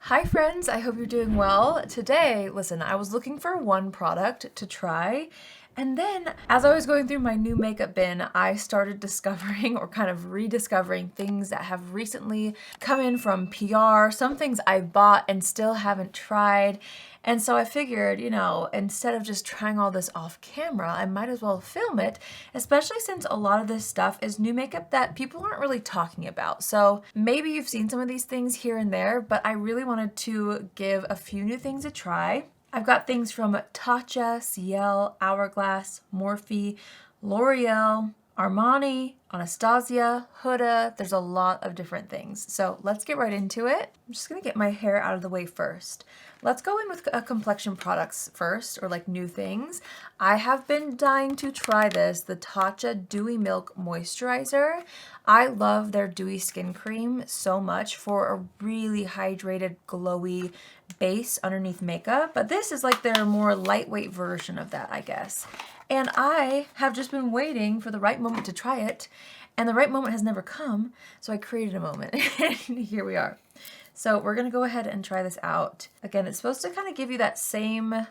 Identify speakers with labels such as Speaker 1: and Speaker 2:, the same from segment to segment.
Speaker 1: Hi friends, I hope you're doing well. Today, listen, I was looking for one product to try, and then as I was going through my new makeup bin, I started discovering or kind of rediscovering things that have recently come in from PR, some things I bought and still haven't tried. And so I figured, instead of just trying all this off camera, I might as well film it, especially since a lot of this stuff is new makeup that people aren't really talking about. So maybe you've seen some of these things here and there, but I really wanted to give a few new things a try. I've got things from TATCHA, CIELE, Hourglass, Morphe, L'Oreal, ARMANI, Anastasia, Huda. There's a lot of different things. So let's get right into it. I'm just gonna get my hair out of the way first. Let's go in with complexion products first, or like new things. I have been dying to try this, the TATCHA Dewy Milk Moisturizer. I love their dewy skin cream so much for a really hydrated, glowy base underneath makeup. But this is like their more lightweight version of that, I guess. And I have just been waiting for the right moment to try it, and the right moment has never come, so I created a moment, and here we are. So we're gonna go ahead and try this out. Again, it's supposed to kind of give you that same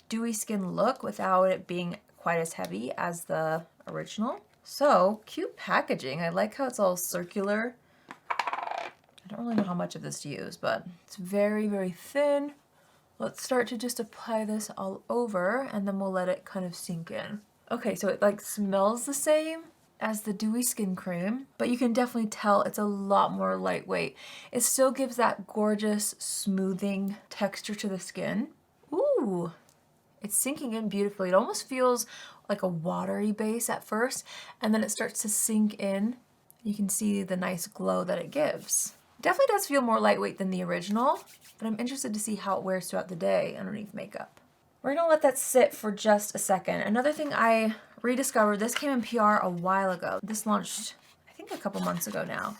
Speaker 1: dewy skin look without it being quite as heavy as the original. So, cute packaging. I like how it's all circular. I don't really know how much of this to use, but it's very, very thin. Let's start to just apply this all over, and then we'll let it kind of sink in. Okay, so it like smells the same as the dewy skin cream, but you can definitely tell it's a lot more lightweight. It still gives that gorgeous smoothing texture to the skin. Ooh, it's sinking in beautifully. It almost feels like a watery base at first, and then it starts to sink in. You can see the nice glow that it gives. It definitely does feel more lightweight than the original, but I'm interested to see how it wears throughout the day underneath makeup. We're gonna let that sit for just a second. Another thing I rediscovered, this came in PR a while ago. This launched, I think, a couple months ago now.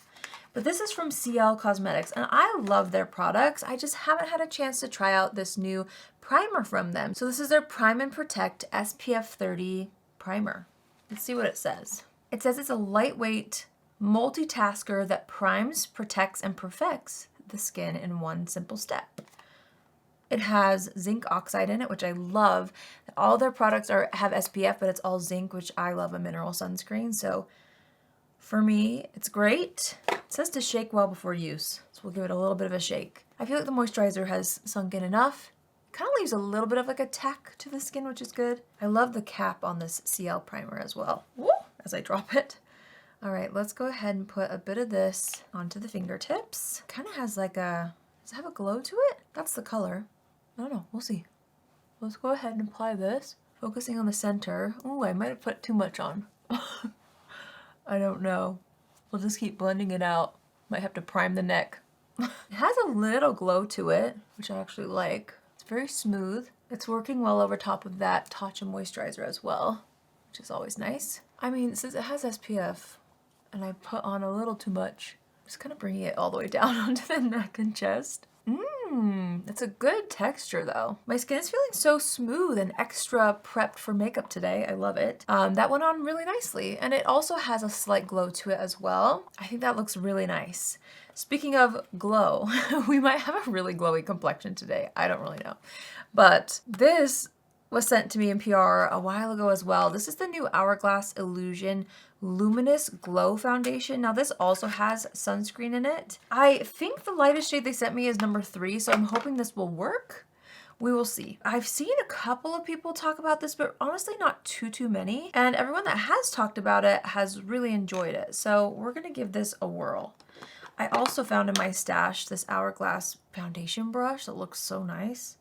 Speaker 1: But this is from CIELE Cosmetics, and I love their products. I just haven't had a chance to try out this new primer from them. So this is their Prime and Protect SPF 30 primer. Let's see what it says. It says it's a lightweight multitasker that primes, protects, and perfects the skin in one simple step. It has zinc oxide in it, which I love. All their products have SPF, but it's all zinc, which I love a mineral sunscreen. So for me, it's great. It says to shake well before use, so we'll give it a little bit of a shake. I feel like the moisturizer has sunk in enough. It kind of leaves a little bit of like a tack to the skin, which is good. I love the cap on this CIELE primer as well. Woo! As I drop it. All right, let's go ahead and put a bit of this onto the fingertips. Kind of has like a, does it have a glow to it? That's the color. I don't know, we'll see. Let's go ahead and apply this, focusing on the center. Ooh, I might have put too much on. I don't know. We'll just keep blending it out. Might have to prime the neck. It has a little glow to it, which I actually like. It's very smooth. It's working well over top of that TATCHA moisturizer as well, which is always nice. I mean, since it has SPF, and I put on a little too much, I'm just kind of bringing it all the way down onto the neck and chest. It's a good texture though. My skin is feeling so smooth and extra prepped for makeup today. I love it. That went on really nicely, and it also has a slight glow to it as well. I think that looks really nice. Speaking of glow, we might have a really glowy complexion today. I don't really know. But this was sent to me in PR a while ago as well. This is the new Hourglass Illusion Luminous Glow Foundation. Now this also has sunscreen in it. I think the lightest shade they sent me is number 3, so I'm hoping this will work. We will see. I've seen a couple of people talk about this, but honestly not too many. And everyone that has talked about it has really enjoyed it. So we're gonna give this a whirl. I also found in my stash this Hourglass foundation brush that looks so nice.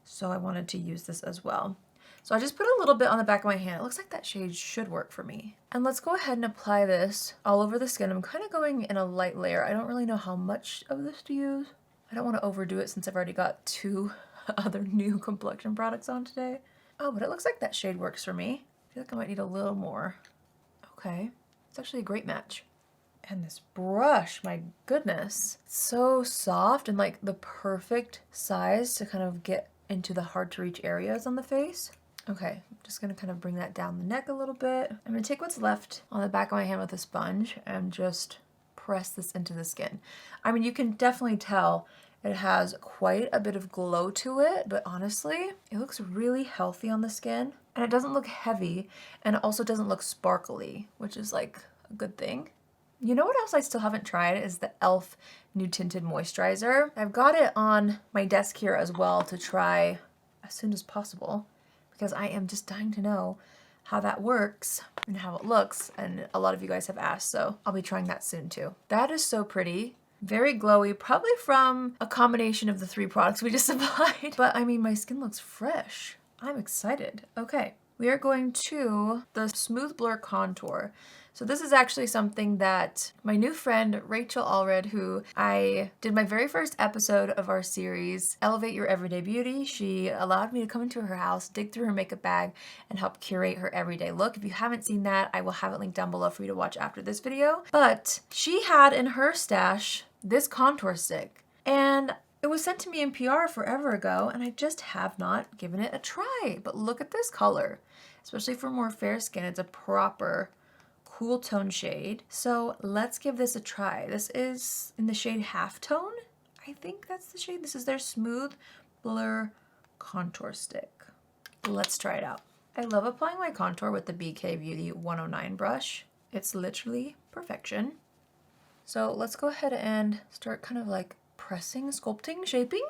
Speaker 1: So I wanted to use this as well. So I just put a little bit on the back of my hand. It looks like that shade should work for me. And let's go ahead and apply this all over the skin. I'm kind of going in a light layer. I don't really know how much of this to use. I don't want to overdo it since I've already got 2 other new complexion products on today. Oh, but it looks like that shade works for me. I feel like I might need a little more. Okay, it's actually a great match. And this brush, my goodness, it's so soft and like the perfect size to kind of get into the hard to reach areas on the face. Okay, I'm just gonna kind of bring that down the neck a little bit. I'm gonna take what's left on the back of my hand with a sponge and just press this into the skin. I mean, you can definitely tell It has quite a bit of glow to it, but honestly, it looks really healthy on the skin. And it doesn't look heavy, and it also doesn't look sparkly, which is like a good thing. You know what else I still haven't tried is the e.l.f. New Tinted Moisturizer. I've got it on my desk here as well to try as soon as possible because I am just dying to know how that works and how it looks, and a lot of you guys have asked, so I'll be trying that soon too. That is so pretty. Very glowy, probably from a combination of the 3 products we just applied. But I mean, my skin looks fresh. I'm excited. Okay, we are going to the Smooth Blur Contour. So this is actually something that my new friend, Rachel Allred, who I did my very first episode of our series, Elevate Your Everyday Beauty. She allowed me to come into her house, dig through her makeup bag, and help curate her everyday look. If you haven't seen that, I will have it linked down below for you to watch after this video. But she had in her stash this contour stick, and it was sent to me in PR forever ago, and I just have not given it a try. But look at this color, especially for more fair skin. It's a proper cool tone shade. So let's give this a try. This is in the shade Halftone. I think that's the shade. This is their Smooth Blur Contour Stick. Let's try it out. I love applying my contour with the BK Beauty 109 brush. It's literally perfection. So let's go ahead and start kind of like pressing, sculpting, shaping,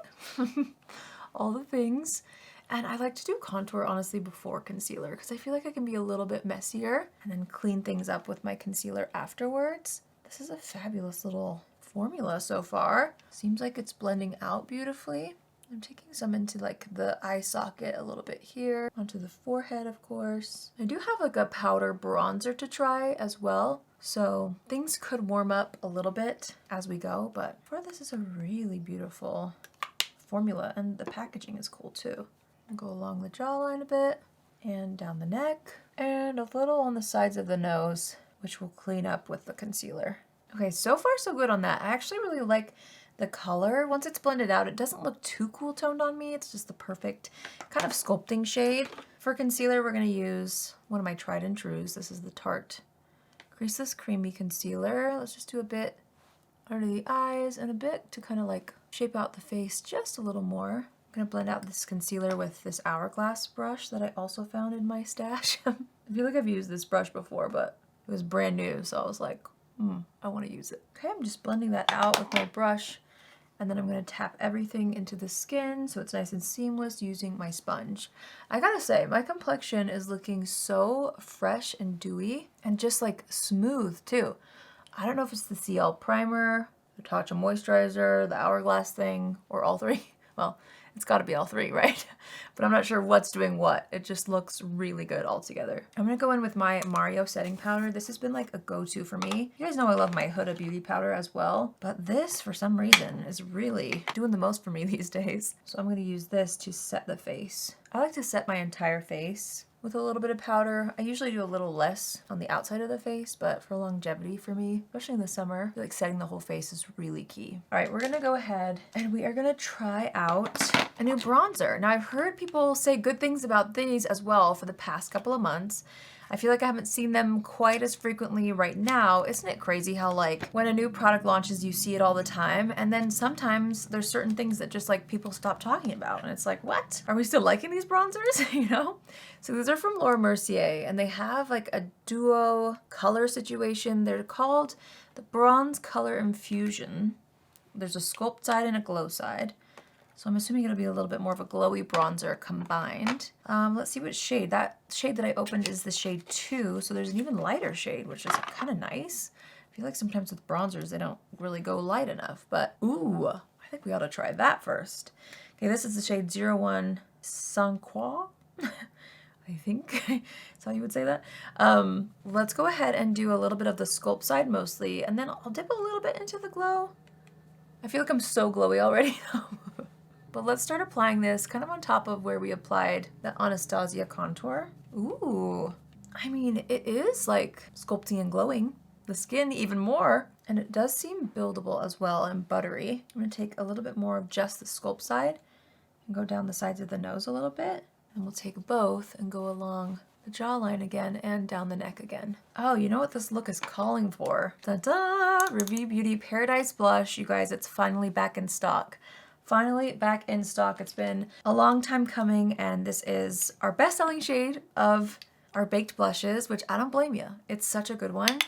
Speaker 1: all the things. And I like to do contour honestly before concealer because I feel like I can be a little bit messier and then clean things up with my concealer afterwards. This is a fabulous little formula so far. Seems like it's blending out beautifully. I'm taking some into like the eye socket a little bit here, onto the forehead of course. I do have like a powder bronzer to try as well. So things could warm up a little bit as we go, but for this is a really beautiful formula, and the packaging is cool too. I'll go along the jawline a bit and down the neck and a little on the sides of the nose, which will clean up with the concealer. Okay, so far so good on that. I actually really like the color. Once it's blended out, it doesn't look too cool toned on me. It's just the perfect kind of sculpting shade. For concealer, we're gonna use one of my tried and trues. This is the Tarte Creaseless Creamy Concealer. Let's just do a bit under the eyes and a bit to kind of like shape out the face just a little more. I'm gonna blend out this concealer with this Hourglass brush that I also found in my stash. I feel like I've used this brush before, but it was brand new, so I was like, I wanna use it. Okay, I'm just blending that out with my brush, and then I'm gonna tap everything into the skin so it's nice and seamless using my sponge. I gotta say, my complexion is looking so fresh and dewy and just like smooth too. I don't know if it's the CIELE primer, the TATCHA moisturizer, the Hourglass thing, or all 3. Well, it's gotta be all 3, right? But I'm not sure what's doing what. It just looks really good all together. I'm gonna go in with my Mario setting powder. This has been like a go-to for me. You guys know I love my Huda Beauty powder as well, but this, for some reason, is really doing the most for me these days. So I'm gonna use this to set the face. I like to set my entire face with a little bit of powder. I usually do a little less on the outside of the face, but for longevity for me, especially in the summer, I feel like setting the whole face is really key. All right, we're gonna go ahead and we are gonna try out a new bronzer. Now I've heard people say good things about these as well for the past couple of months. I feel like I haven't seen them quite as frequently right now. Isn't it crazy how like when a new product launches, you see it all the time, and then sometimes there's certain things that just like people stop talking about, and it's like, what? Are we still liking these bronzers? You know? So these are from MERCIER, and they have like a duo color situation. They're called the Bronze Color Infusion. There's a sculpt side and a glow side. So I'm assuming it'll be a little bit more of a glowy bronzer combined. Let's see what shade. That shade that I opened is the shade 2, so there's an even lighter shade, which is kind of nice. I feel like sometimes with bronzers, they don't really go light enough, but ooh, I think we ought to try that first. Okay, this is the shade 01 Sainte. I think that's how you would say that. Let's go ahead and do a little bit of the sculpt side mostly, and then I'll dip a little bit into the glow. I feel like I'm so glowy already though. But let's start applying this kind of on top of where we applied the Anastasia contour. Ooh, I mean, it is like sculpting and glowing the skin even more. And it does seem buildable as well and buttery. I'm gonna take a little bit more of just the sculpt side and go down the sides of the nose a little bit. And we'll take both and go along the jawline again and down the neck again. Oh, you know what this look is calling for? Da-da! RAVIE Beauty Paradise Blush. You guys, it's finally back in stock. Finally back in stock. It's been a long time coming, and this is our best-selling shade of our baked blushes, which I don't blame you. It's such a good one.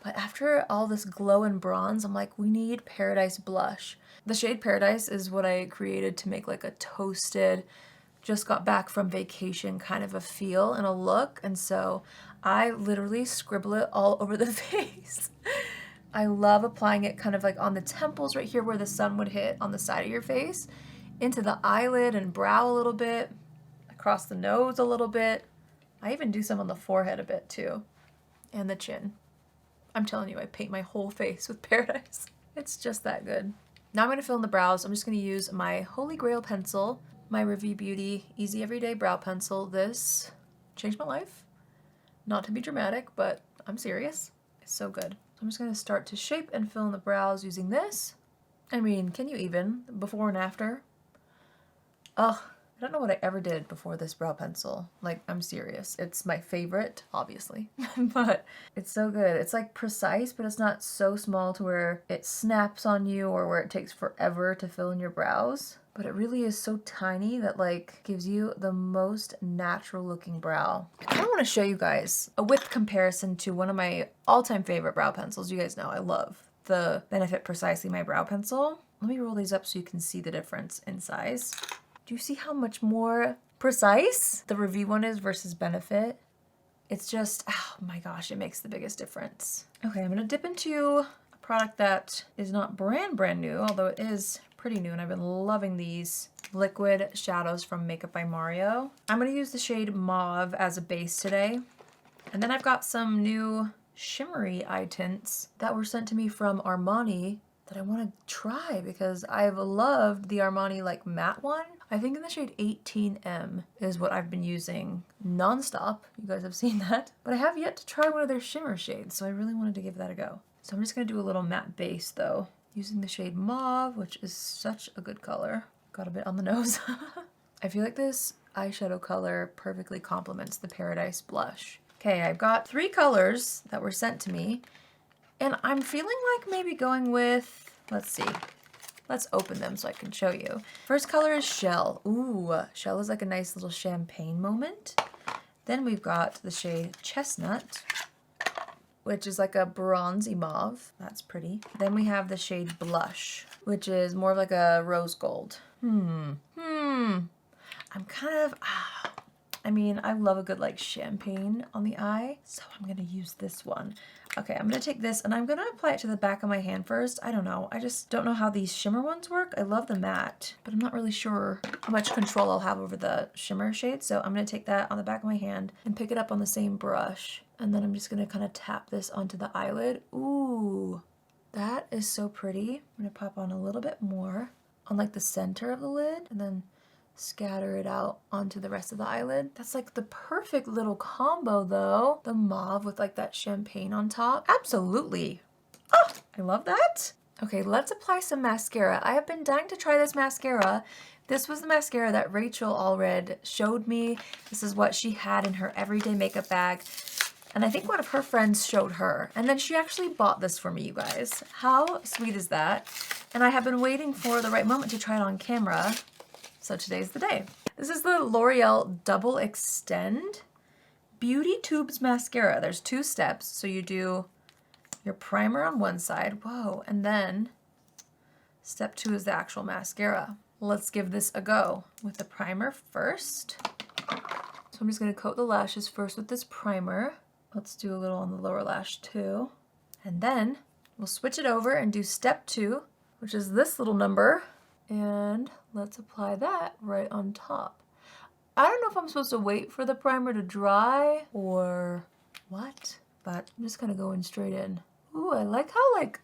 Speaker 1: But after all this glow and bronze, I'm like, we need Paradise blush. The shade Paradise is what I created to make like a toasted, just got back from vacation kind of a feel and a look. And so I literally scribble it all over the face. I love applying it kind of like on the temples right here where the sun would hit on the side of your face, into the eyelid and brow a little bit, across the nose a little bit. I even do some on the forehead a bit too, and the chin. I'm telling you, I paint my whole face with Paradise. It's just that good. Now I'm going to fill in the brows. I'm just going to use my Holy Grail pencil, my RAVIE Beauty Easy Everyday Brow Pencil. This changed my life. Not to be dramatic, but I'm serious. It's so good. I'm just going to start to shape and fill in the brows using this. I mean, can you even? Before and after? Ugh. I don't know what I ever did before this brow pencil. Like, I'm serious. It's my favorite, obviously, but it's so good. It's like precise, but it's not so small to where it snaps on you or where it takes forever to fill in your brows. But it really is so tiny that like gives you the most natural looking brow. I kind of want to show you guys a width comparison to one of my all-time favorite brow pencils. You guys know I love the Benefit Precisely My Brow Pencil. Let me roll these up so you can see the difference in size. Do you see how much more precise the RAVIE one is versus Benefit? It's just, oh my gosh, it makes the biggest difference. Okay, I'm gonna dip into a product that is not brand new, although it is pretty new, and I've been loving these liquid shadows from Makeup by Mario. I'm gonna use the shade Mauve as a base today. And then I've got some new shimmery eye tints that were sent to me from ARMANI that I want to try because I've loved the ARMANI like matte one. I think in the shade 18M is what I've been using nonstop. You guys have seen that. But I have yet to try one of their shimmer shades, so I really wanted to give that a go. So I'm just going to do a little matte base though, using the shade Mauve, which is such a good color. Got a bit on the nose. I feel like this eyeshadow color perfectly complements the Paradise blush. Okay, I've got 3 colors that were sent to me, and I'm feeling like maybe going with, let's see. Let's open them so I can show you. First color is Shell. Ooh, Shell is like a nice little champagne moment. Then we've got the shade Chestnut, which is like a bronzy mauve. That's pretty. Then we have the shade Blush, which is more of like a rose gold. I'm kind of, I mean, I love a good like champagne on the eye, so I'm gonna use this one. Okay, I'm gonna take this and I'm gonna apply it to the back of my hand first. I don't know, I just don't know how these shimmer ones work. I love the matte, but I'm not really sure how much control I'll have over the shimmer shade. So I'm gonna take that on the back of my hand and pick it up on the same brush. And then I'm just gonna kind of tap this onto the eyelid. Ooh, that is so pretty. I'm gonna pop on a little bit more on like the center of the lid and then scatter it out onto the rest of the eyelid. That's like the perfect little combo though. The mauve with like that champagne on top. Absolutely. Oh, I love that. Okay, let's apply some mascara. I have been dying to try this mascara. This was the mascara that Rachel Allred showed me. This is what she had in her everyday makeup bag. And I think one of her friends showed her. And then she actually bought this for me, you guys. How sweet is that? And I have been waiting for the right moment to try it on camera. So today's the day. This is the L'Oreal Double Extend Beauty Tubes Mascara. There's 2 steps. So you do your primer on one side. Whoa. And then step 2 is the actual mascara. Let's give this a go with the primer first. So I'm just going to coat the lashes first with this primer. Let's do a little on the lower lash too. And then we'll switch it over and do step 2, which is this little number. And let's apply that right on top. I don't know if I'm supposed to wait for the primer to dry or what, but I'm just kind of going straight in. Ooh, I like how like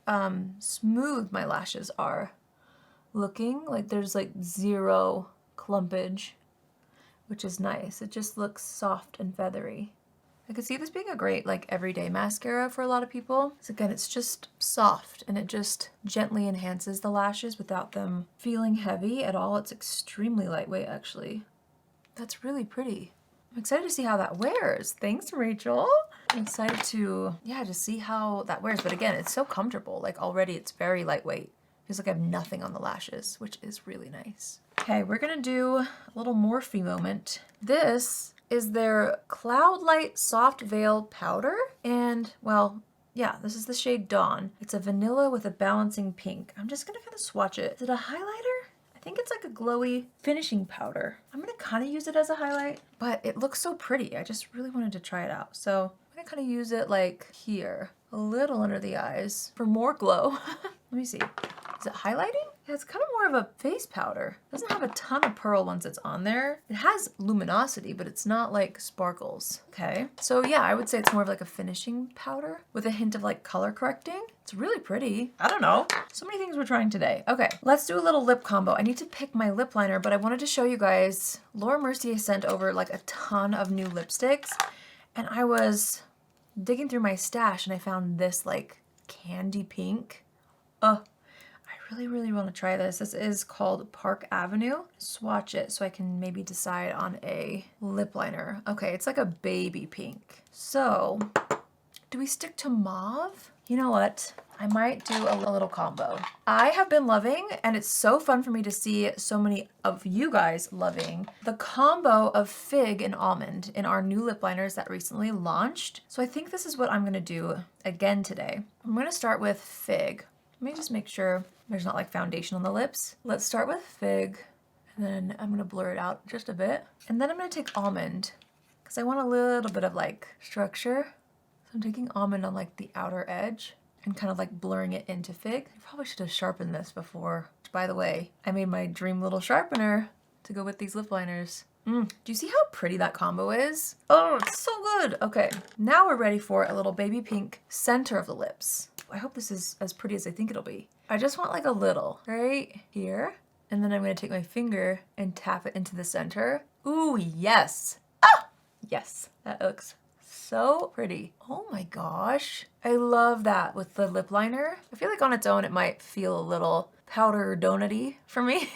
Speaker 1: smooth my lashes are looking. Like there's like 0 clumpage, which is nice. It just looks soft and feathery. I could see this being a great like everyday mascara for a lot of people. So again, it's just soft and it just gently enhances the lashes without them feeling heavy at all. It's extremely lightweight actually. That's really pretty. I'm excited to see how that wears. Thanks, Rachel. I'm excited to, yeah, just see how that wears. But again, it's so comfortable. Like already it's very lightweight. Feels like I have nothing on the lashes, which is really nice. Okay, we're gonna do a little Morphe moment. This is their Cloud Light Soft Veil Powder. And, well, yeah, this is the shade Dawn. It's a vanilla with a balancing pink. I'm just gonna kind of swatch it. Is it a highlighter? I think it's like a glowy finishing powder. I'm gonna kind of use it as a highlight, but it looks so pretty. I just really wanted to try it out. So I'm gonna kind of use it like here, a little under the eyes for more glow. Let me see. Is it highlighting? Yeah, it's kind of more of a face powder. It doesn't have a ton of pearl once it's on there. It has luminosity, but it's not like sparkles. Okay, so yeah, I would say it's more of like a finishing powder with a hint of like color correcting. It's really pretty. I don't know. So many things we're trying today. Okay, let's do a little lip combo. I need to pick my lip liner, but I wanted to show you guys, Laura Mercier sent over like a ton of new lipsticks, and I was digging through my stash and I found this like candy pink. Oh, I really want to try this. This is called Park Avenue. Swatch it so I can maybe decide on a lip liner. Okay, it's like a baby pink. So, do we stick to mauve? You know what? I might do a little combo. I have been loving, and it's so fun for me to see so many of you guys loving, the combo of fig and almond in our new lip liners that recently launched. So I think this is what I'm gonna do again today. I'm gonna start with fig. Let me just make sure there's not like foundation on the lips. Let's start with fig, and then I'm gonna blur it out just a bit. And then I'm gonna take almond, because I want a little bit of like structure. So I'm taking almond on like the outer edge and kind of like blurring it into fig. I probably should have sharpened this before. By the way, I made my dream little sharpener to go with these lip liners. Do you see how pretty that combo is? Oh, it's so good. Okay, now we're ready for a little baby pink center of the lips. I hope this is as pretty as I think it'll be. I just want like a little right here. And then I'm gonna take my finger and tap it into the center. Ooh, yes. Ah, yes, that looks so pretty. Oh my gosh. I love that with the lip liner. I feel like on its own, it might feel a little powder donut-y for me.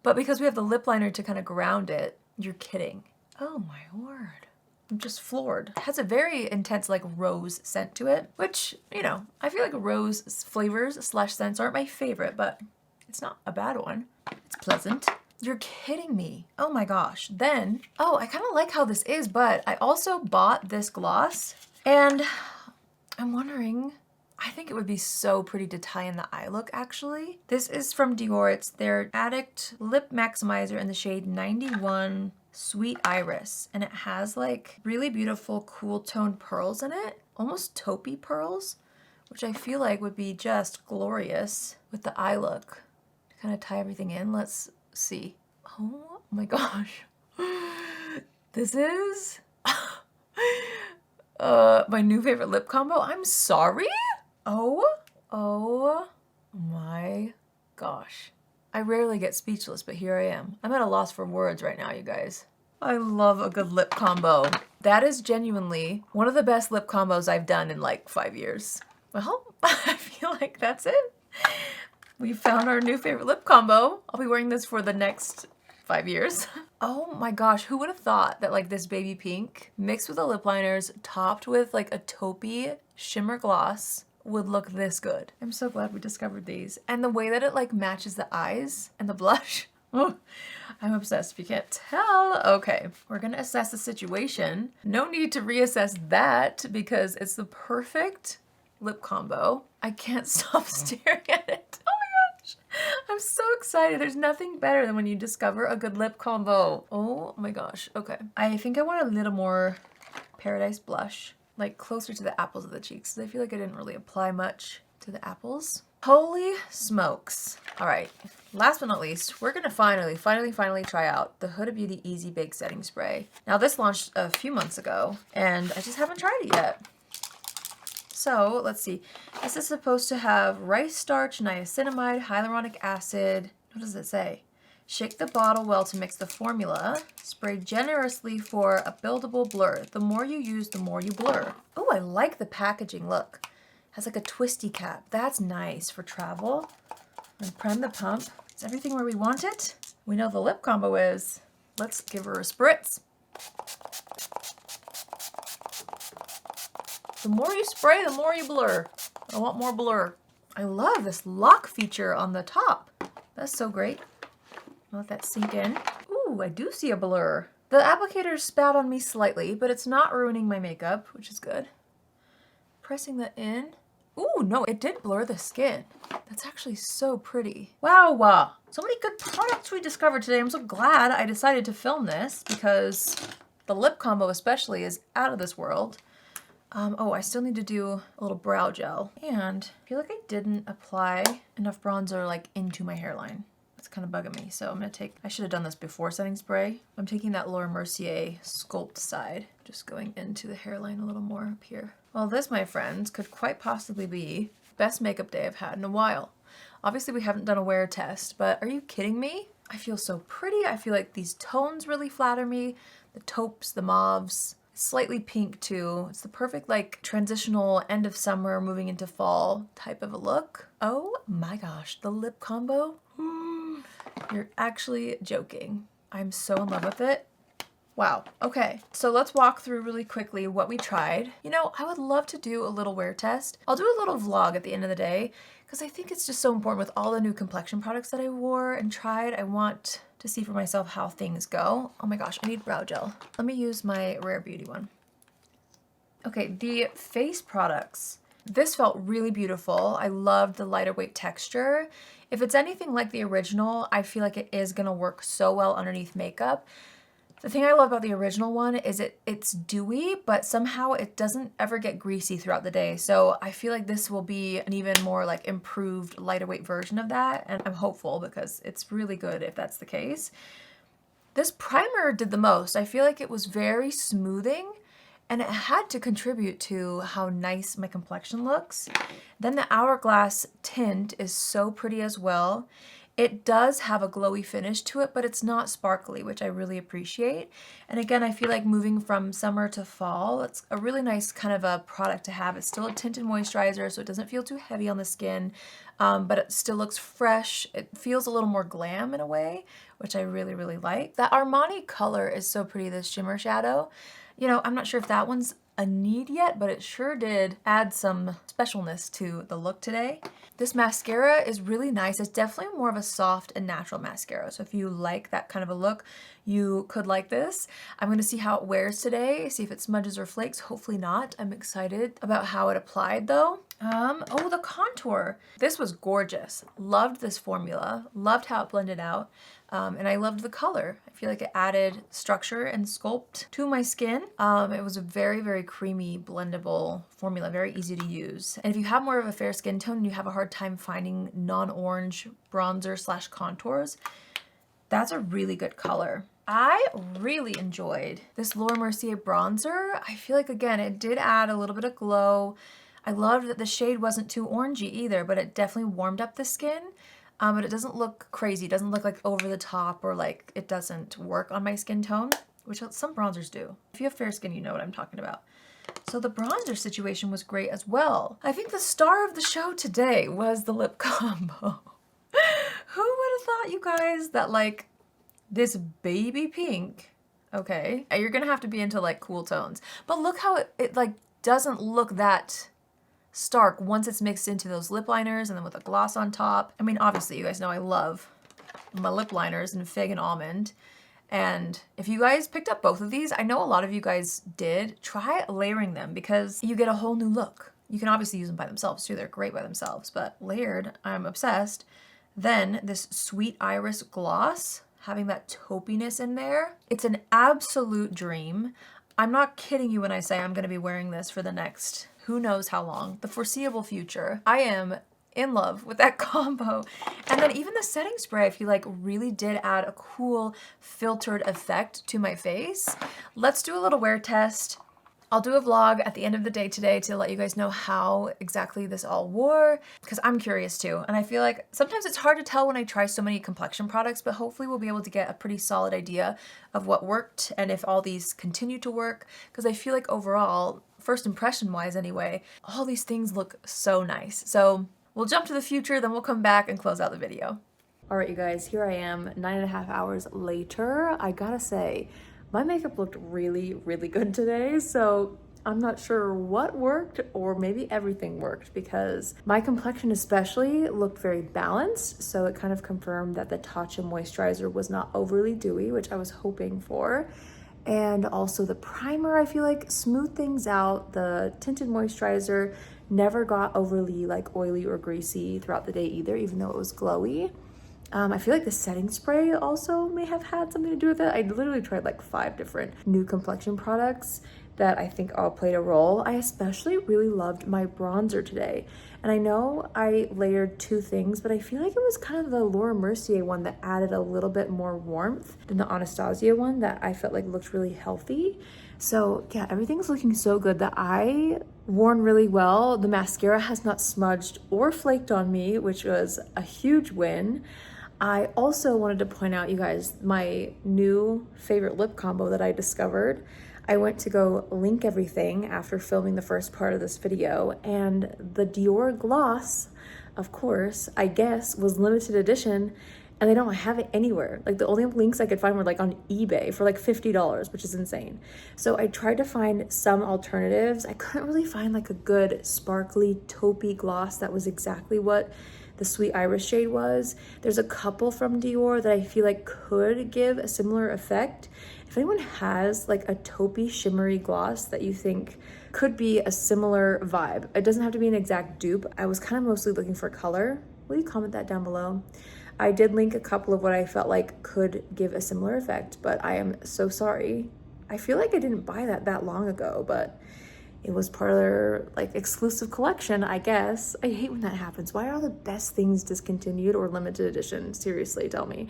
Speaker 1: But because we have the lip liner to kind of ground it, you're kidding. Oh my word. I'm just floored. It has a very intense like rose scent to it, which, you know, I feel like rose flavors / scents aren't my favorite, but it's not a bad one. It's pleasant. You're kidding me. Oh my gosh. Then, oh, I kind of like how this is, but I also bought this gloss and I'm wondering, I think it would be so pretty to tie in the eye look actually. This is from Dior. It's their Addict Lip Maximizer in the shade 91 Sweet Iris. And it has like really beautiful cool toned pearls in it. Almost taupey pearls, which I feel like would be just glorious with the eye look. To kind of tie everything in, let's see. Oh my gosh. This is my new favorite lip combo. I'm sorry. Oh my gosh. I rarely get speechless, but here I am. I'm at a loss for words right now, you guys. I love a good lip combo. That is genuinely one of the best lip combos I've done in like 5 years. Well, I feel like that's it. We found our new favorite lip combo. I'll be wearing this for the next 5 years. Oh my gosh, who would have thought that like this baby pink mixed with the lip liners topped with like a taupey shimmer gloss would look this good. I'm so glad we discovered these. And the way that it like matches the eyes and the blush. Oh, I'm obsessed if you can't tell. Okay, we're gonna assess the situation. No need to reassess that because it's the perfect lip combo. I can't stop staring at it. Oh my gosh, I'm so excited. There's nothing better than when you discover a good lip combo. Oh my gosh, okay. I think I want a little more Paradise blush, like closer to the apples of the cheeks. I feel like I didn't really apply much to the apples. Holy smokes. All right, last but not least, we're gonna finally try out the Huda Beauty Easy Bake Setting Spray. Now this launched a few months ago and I just haven't tried it yet. So let's see, this is supposed to have rice starch, niacinamide, hyaluronic acid. What does it say? Shake the bottle well to mix the formula. Spray generously for a buildable blur. The more you use, the more you blur. Oh, I like the packaging, look. Has like a twisty cap. That's nice for travel. And prime the pump. Is everything where we want it? We know the lip combo is. Let's give her a spritz. The more you spray, the more you blur. I want more blur. I love this lock feature on the top. That's so great. I'll let that sink in. Ooh, I do see a blur. The applicator spat on me slightly, but it's not ruining my makeup, which is good. Pressing that in. Ooh, no, it did blur the skin. That's actually so pretty. Wow, so many good products we discovered today. I'm so glad I decided to film this because the lip combo especially is out of this world. Oh, I still need to do a little brow gel. And I feel like I didn't apply enough bronzer like into my hairline. It's kind of bugging me. So I'm gonna take, I should have done this before setting spray. I'm taking that Laura Mercier Sculpt side, just going into the hairline a little more up here. Well, this, my friends, could quite possibly be the best makeup day I've had in a while. Obviously we haven't done a wear test, but are you kidding me? I feel so pretty. I feel like these tones really flatter me. The taupes, the mauves. Slightly pink too. It's the perfect like transitional end of summer moving into fall type of a look. Oh my gosh, the lip combo. You're actually joking. I'm so in love with it. Wow. Okay, so let's walk through really quickly what we tried. You know, I would love to do a little wear test. I'll do a little vlog at the end of the day because I think it's just so important with all the new complexion products that I wore and tried. I want to see for myself how things go. Oh my gosh, I need brow gel. Let me use my Rare Beauty one. Okay, the face products. This felt really beautiful. I loved the lighter weight texture. If it's anything like the original, I feel like it is gonna work so well underneath makeup. The thing I love about the original one is it's dewy, but somehow it doesn't ever get greasy throughout the day. So I feel like this will be an even more like improved lighter weight version of that. And I'm hopeful because it's really good if that's the case. This primer did the most. I feel like it was very smoothing and it had to contribute to how nice my complexion looks. Then the Hourglass tint is so pretty as well. It does have a glowy finish to it, but it's not sparkly, which I really appreciate. And again, I feel like moving from summer to fall, it's a really nice kind of a product to have. It's still a tinted moisturizer, so it doesn't feel too heavy on the skin, but it still looks fresh. It feels a little more glam in a way, which I really, really like. That Armani color is so pretty, this shimmer shadow. You know, I'm not sure if that one's a need yet, but it sure did add some specialness to the look today. This mascara is really nice. It's definitely more of a soft and natural mascara. So if you like that kind of a look, you could like this. I'm gonna see how it wears today, see if it smudges or flakes. Hopefully not. I'm excited about how it applied though. Oh, the contour. This was gorgeous. Loved this formula. Loved how it blended out. And I loved the color. I feel like it added structure and sculpt to my skin. It was a very, very creamy, blendable formula, very easy to use. And if you have more of a fair skin tone and you have a hard time finding non-orange bronzer slash contours, that's a really good color. I really enjoyed this Laura Mercier bronzer. I feel like, again, it did add a little bit of glow. I loved that the shade wasn't too orangey either, but it definitely warmed up the skin. But it doesn't look crazy. It doesn't look like over the top or like it doesn't work on my skin tone, which some bronzers do. If you have fair skin, you know what I'm talking about. So the bronzer situation was great as well. I think the star of the show today was the lip combo. Who would have thought, you guys, that like this baby pink, okay, you're gonna have to be into like cool tones, but look how it like doesn't look that stark once it's mixed into those lip liners and then with a gloss on top. I mean, obviously you guys know I love my lip liners in Fig and Almond. And if you guys picked up both of these, I know a lot of you guys did, try layering them because you get a whole new look. You can obviously use them by themselves too. They're great by themselves, but layered, I'm obsessed. Then this Sweet Iris gloss, having that taupiness in there. It's an absolute dream. I'm not kidding you when I say I'm gonna be wearing this for the next who knows how long, the foreseeable future. I am in love with that combo. And then even the setting spray, I feel like really did add a cool filtered effect to my face. Let's do a little wear test. I'll do a vlog at the end of the day today to let you guys know how exactly this all wore, because I'm curious too. And I feel like sometimes it's hard to tell when I try so many complexion products, but hopefully we'll be able to get a pretty solid idea of what worked and if all these continue to work, because I feel like overall, first impression wise anyway, all these things look so nice. So we'll jump to the future, then we'll come back and close out the video. All right, you guys, here I am 9.5 hours later. I gotta say, my makeup looked really, really good today. So I'm not sure what worked, or maybe everything worked, because my complexion especially looked very balanced, so it kind of confirmed that the TATCHA moisturizer was not overly dewy, which I was hoping for. And also the primer, I feel like, smoothed things out. The tinted moisturizer never got overly like oily or greasy throughout the day either, even though it was glowy. I feel like the setting spray also may have had something to do with it. I literally tried like 5 different new complexion products that I think all played a role. I especially really loved my bronzer today. And I know I layered 2 things, but I feel like it was kind of the Laura Mercier one that added a little bit more warmth than the Anastasia one that I felt like looked really healthy. So yeah, everything's looking so good. The eye worn really well. The mascara has not smudged or flaked on me, which was a huge win. I also wanted to point out, you guys, my new favorite lip combo that I discovered. I went to go link everything after filming the first part of this video, and the Dior gloss, of course, I guess, was limited edition, and they don't have it anywhere. Like, the only links I could find were like on eBay for like $50, which is insane. So I tried to find some alternatives. I couldn't really find like a good sparkly taupey gloss that was exactly what the Sweet Iris shade was. There's a couple from Dior that I feel like could give a similar effect. If anyone has like a taupey shimmery gloss that you think could be a similar vibe, it doesn't have to be an exact dupe. I was kind of mostly looking for color. Will you comment that down below? I did link a couple of what I felt like could give a similar effect, but I am so sorry. I feel like I didn't buy that long ago, but it was part of their like exclusive collection, I guess. I hate when that happens. Why are all the best things discontinued or limited edition? Seriously, tell me.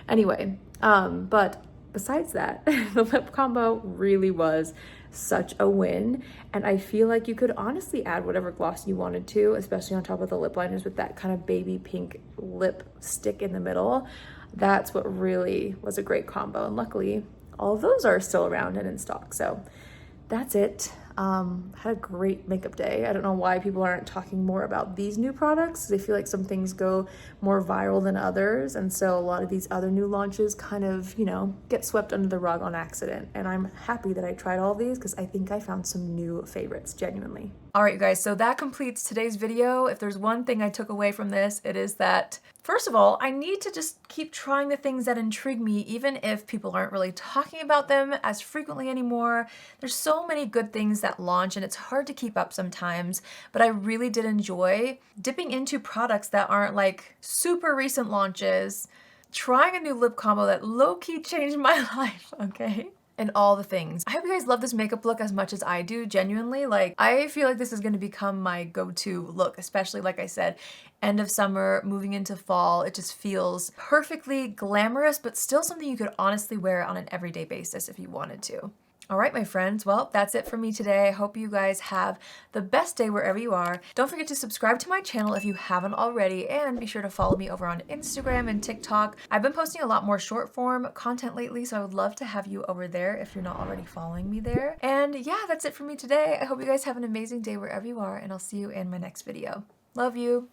Speaker 1: Anyway, but besides that, the lip combo really was such a win. And I feel like you could honestly add whatever gloss you wanted to, especially on top of the lip liners with that kind of baby pink lipstick in the middle. That's what really was a great combo. And luckily, all of those are still around and in stock. So that's it. Had a great makeup day. I don't know why people aren't talking more about these new products. I feel like some things go more viral than others, and so a lot of these other new launches kind of, you know, get swept under the rug on accident. And I'm happy that I tried all these because I think I found some new favorites, genuinely. All right, you guys, so that completes today's video. If there's one thing I took away from this, it is that, first of all, I need to just keep trying the things that intrigue me, even if people aren't really talking about them as frequently anymore. There's so many good things that launch, and it's hard to keep up sometimes, but I really did enjoy dipping into products that aren't like super recent launches, trying a new lip combo that low-key changed my life, okay? And all the things. I hope you guys love this makeup look as much as I do, genuinely. Like, I feel like this is going to become my go-to look, especially, like I said, end of summer, moving into fall. It just feels perfectly glamorous, but still something you could honestly wear on an everyday basis if you wanted to. All right, my friends, well, that's it for me today. I hope you guys have the best day wherever you are. Don't forget to subscribe to my channel if you haven't already, and be sure to follow me over on Instagram and TikTok. I've been posting a lot more short form content lately, so I would love to have you over there if you're not already following me there. And yeah, that's it for me today. I hope you guys have an amazing day wherever you are, and I'll see you in my next video. Love you.